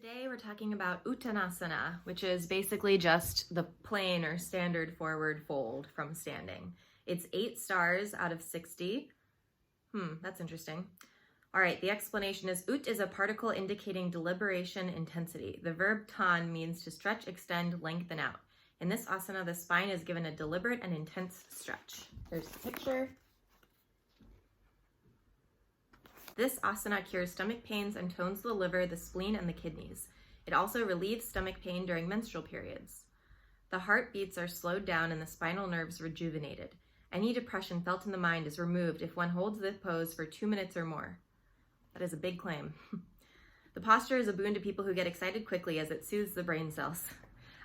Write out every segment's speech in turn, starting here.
Today we're talking about Uttanasana, which is basically just the plain or standard forward fold from standing. It's 8 stars out of 60. That's interesting. All right, the explanation is ut is a particle indicating deliberation, intensity. The verb tan means to stretch, extend, lengthen out. In this asana, the spine is given a deliberate and intense stretch. There's the picture. This asana cures stomach pains and tones the liver, the spleen, and the kidneys. It also relieves stomach pain during menstrual periods. The heartbeats are slowed down and the spinal nerves rejuvenated. Any depression felt in the mind is removed if one holds this pose for 2 minutes or more. That is a big claim. The posture is a boon to people who get excited quickly as it soothes the brain cells.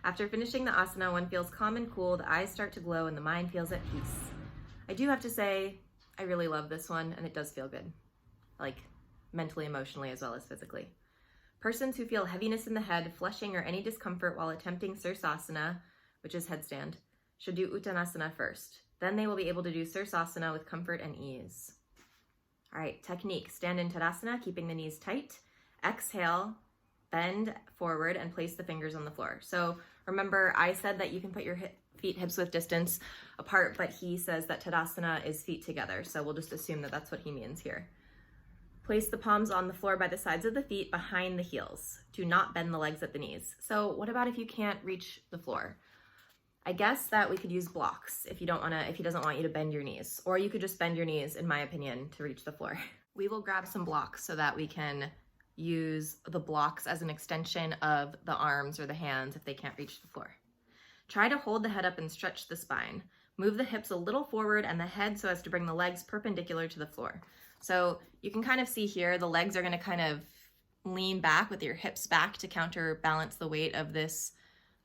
After finishing the asana, one feels calm and cool, the eyes start to glow, and the mind feels at peace. I do have to say, I really love this one, and it does feel good. Like mentally, emotionally, as well as physically. Persons who feel heaviness in the head, flushing, or any discomfort while attempting Sirsasana, which is headstand, should do Uttanasana first. Then they will be able to do Sirsasana with comfort and ease. All right, technique. Stand in Tadasana, keeping the knees tight. Exhale, bend forward, and place the fingers on the floor. So remember, I said that you can put your feet hips-width distance apart, but he says that Tadasana is feet together. So we'll just assume that that's what he means here. Place the palms on the floor by the sides of the feet behind the heels. Do not bend the legs at the knees. So what about if you can't reach the floor? I guess that we could use blocks if he doesn't want you to bend your knees. Or you could just bend your knees, in my opinion, to reach the floor. We will grab some blocks so that we can use the blocks as an extension of the arms or the hands if they can't reach the floor. Try to hold the head up and stretch the spine. Move the hips a little forward and the head so as to bring the legs perpendicular to the floor. So you can kind of see here, the legs are going to kind of lean back with your hips back to counterbalance the weight of this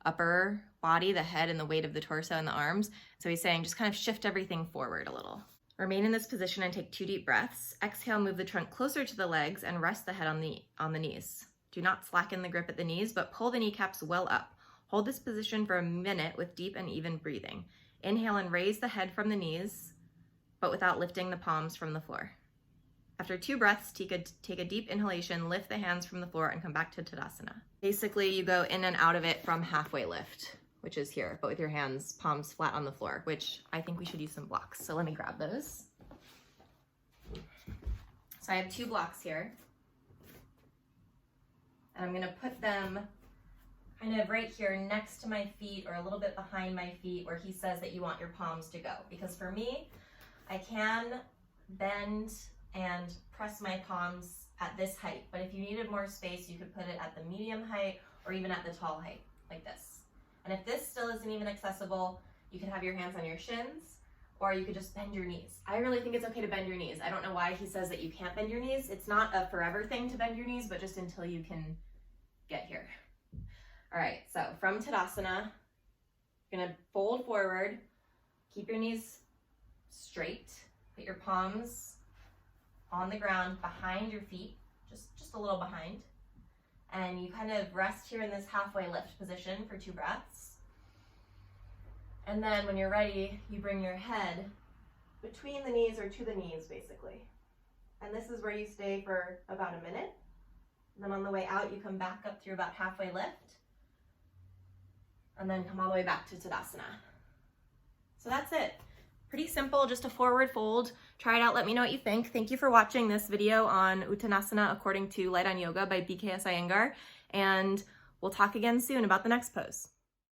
upper body, the head, and the weight of the torso and the arms. So he's saying just kind of shift everything forward a little. Remain in this position and take 2 deep breaths. Exhale, move the trunk closer to the legs and rest the head on the knees. Do not slacken the grip at the knees, but pull the kneecaps well up. Hold this position for a minute with deep and even breathing. Inhale and raise the head from the knees, but without lifting the palms from the floor. After 2 breaths, take a deep inhalation, lift the hands from the floor, and come back to Tadasana. Basically, you go in and out of it from halfway lift, which is here, but with your hands, palms flat on the floor, which I think we should use some blocks. So let me grab those. So I have 2 blocks here. And I'm gonna put them kind of right here next to my feet or a little bit behind my feet where he says that you want your palms to go. Because for me, I can bend and press my palms at this height. But if you needed more space, you could put it at the medium height or even at the tall height, like this. And if this still isn't even accessible, you could have your hands on your shins, or you could just bend your knees. I really think it's okay to bend your knees. I don't know why he says that you can't bend your knees. It's not a forever thing to bend your knees, but just until you can get here. All right, so from Tadasana, you're gonna fold forward, keep your knees straight, put your palms on the ground behind your feet, just a little behind. And you kind of rest here in this halfway lift position for 2 breaths. And then when you're ready, you bring your head between the knees or to the knees, basically. And this is where you stay for about a minute. And then on the way out, you come back up through about halfway lift. And then come all the way back to Tadasana. So that's it. Pretty simple, just a forward fold. Try it out, let me know what you think. Thank you for watching this video on Uttanasana according to Light on Yoga by BKS Iyengar, and we'll talk again soon about the next pose.